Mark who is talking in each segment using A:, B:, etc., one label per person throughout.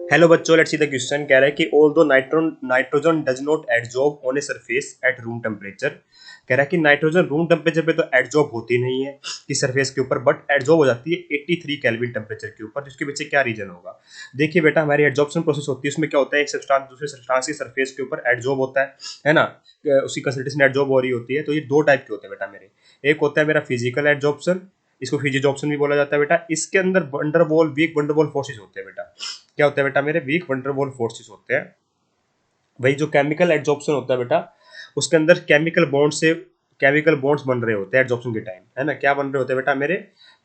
A: Hello बच्चों, let's see the question. कह रहा है कि although nitrogen does not adsorb on a surface at room temperature. कह रहा है कि नाइट्रोजन रूम टेम्परेचर पे तो एडजॉर्ब होती नहीं है कि सरफेस के ऊपर, बट एडजॉर्ब हो जाती है 83 केल्विन टेम्परेचर के ऊपर। जिसके पीछे क्या रीजन होगा? देखिए बेटा, हमारी एडजॉर्प्शन प्रोसेस होती है, उसमें क्या होता है, एक सब्सटेंस दूसरे सब्सटेंस की सरफेस के ऊपर एडजॉर्ब होता है ना। उसकी कंसंट्रेशन एडजॉर्ब हो रही होती है। तो ये दो टाइप के होते हैं बेटा मेरे। एक होता है मेरा फिजिकल एडजॉर्प्शन, इसको फिजिजॉर्प्शन भी बोला जाता है बेटा। इसके अंदर वंडरवॉल वीक वंडरवॉल फोर्सेस होते हैं बेटा। क्या होता है बेटा मेरे? वीक वंडरवॉल फोर्सेस होते हैं। वही जो केमिकल एड्जॉर्प्शन होता है बेटा, उसके अंदर केमिकल बॉन्ड्स बन रहे होते हैं एड्जॉर्प्शन के टाइम, है ना। क्या बन रहे होते हैं बेटा मेरे?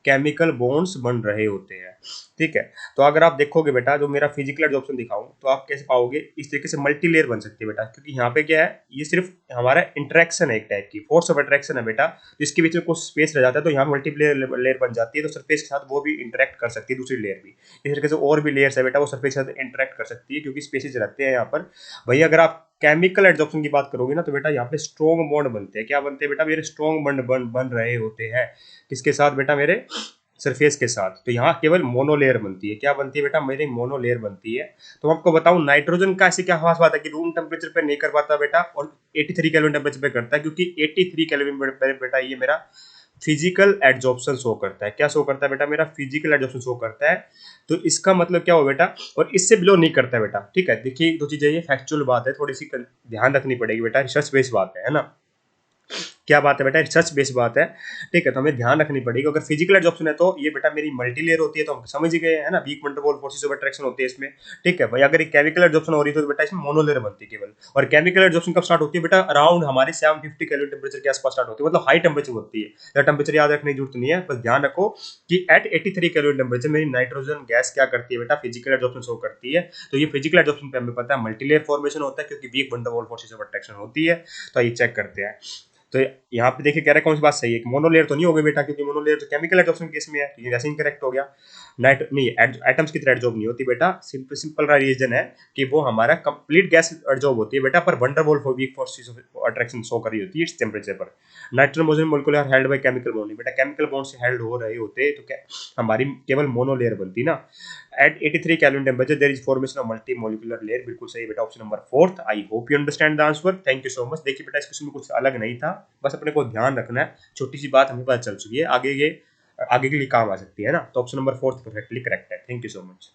A: केमिकल बॉन्ड्स बन रहे होते हैं। ठीक है। तो अगर आप देखोगे बेटा, जो मेरा फिजिकल एड्जॉर्प्शन दिखाऊं तो आप कैसे पाओगे? इस तरीके से मल्टी लेयर बन सकती है बेटा, क्योंकि यहाँ पे क्या है, ये सिर्फ हमारा इंटरेक्शन है, एक टाइप की फोर्स ऑफ अट्रैक्शन है बेटा। जिसके बीच में कुछ स्पेस रह जाता है तो यहाँ मल्टी लेयर बन जाती है, तो सरफेस के साथ वो भी इंटरेक्ट कर सकती है, दूसरी लेयर भी। इस तरीके से और भी लेयर्स है बेटा, वो सरफेस के साथ इंटरेक्ट कर सकती है, क्योंकि स्पेसिस रहते हैं यहाँ पर। वही अगर आप केमिकल एड्जॉर्प्शन की बात करोगे ना, तो बेटा यहाँ पे स्ट्रॉन्ग बॉन्ड बनते हैं। क्या बनते हैं बेटा मेरे? स्ट्रॉन्ग बॉन्ड बन रहे होते हैं। किसके साथ बेटा मेरे? सरफेस के साथ। तो यहाँ केवल मोनोलेयर बनती है। क्या बनती है बेटा मेरी? मोनोलेयर बनती है। तो मैं आपको बताऊं, नाइट्रोजन का ऐसी क्या खास बात है कि रूम टेम्परेचर पे नहीं कर पाता बेटा, और 83 केल्विन टेम्परेचर पे करता है, क्योंकि 83 केल्विन पे बेटा ये मेरा फिजिकल एड्जॉर्प्शन शो करता है। क्या शो करता है बेटा मेरा? फिजिकल एड्जॉर्प्शन शो करता है। तो इसका मतलब क्या हो बेटा? और इससे बिलो नहीं करता बेटा। ठीक है, देखिए दो चीजें, ये फैक्चुअल बात है, थोड़ी सी ध्यान रखनी पड़ेगी बेटा, रिसर्च बेस्ड बात है ना। क्या बात है बेटा? रिसर्च बेस्ड बात है। ठीक है, तो हमें ध्यान रखनी पड़ेगी। अगर फिजिकल एडजॉर्प्शन है तो ये बेटा मेरी मल्टी लेयर होती है, तो हम समझ ही गए है ना, weak van der Waals forces of attraction होती है इसमें। ठीक है भाई, अगर एक केमिकल एडजॉर्प्शन हो रही है तो बेटा इसमें मोनोलेयर बनती है केवल। और केमिकल एडजॉर्प्शन कब स्टार्ट होती है बेटा? अराउंड हमारे 750 केल्विन टेम्परेचर के आसपास स्टार्ट होती है, मतलब हाई टेम्परेचर होती है। टेम्परेचर याद रखने की जरूरत नहीं है, बस ध्यान रखो कि एट 83 केल्विन टेम्परेचर मेरी नाइट्रोजन गैस क्या करती है बेटा? फिजिकल एडजॉर्प्शन शो करती है। तो ये फिजिकल एडजॉर्प्शन पे हमें पता है मल्टीलेयर फॉर्मेशन होता है, क्योंकि weak van der Waals forces of attraction होती है। तो ये चेक करते हैं। तो यहाँ पे देखिए कह रहा है कौन सी बात सही है कि मोनोलेयर तो नहीं हो गई बेटा, क्योंकि मोनोलेयर तो केमिकल एडजॉर्प्शन केस में है, तो ये वैसे इनकरेक्ट हो गया। नाइट नहीं, एटम्स की तरह एडजॉर्ब नहीं होती बेटा। सिंपल सिंपल रीजन है कि वो हमारा कंप्लीट गैस एडजॉर्ब होती है बेटा, पर van der Waals for weak forces of attraction show कर रही होती है इस टेम्परेचर पर। Nitrogen molecular held by chemical bond बेटा, केमिकल बॉन्ड से हेल्ड हो रहे होते, तो क्या हमारी केवल मोनोलेयर बनती ना। At 83 kelvin temperature there is formation of multi molecular layer. बिल्कुल सही बेटा, option number fourth. I hope you understand the answer. Thank you so much. देखिए बेटा, इस क्वेश्चन में कुछ अलग नहीं था, बस अपने को ध्यान रखना है। छोटी सी बात हमें पता चल चुकी है, आगे के लिए काम आ सकती है ना। तो option number fourth perfectly correct है। Thank you so much.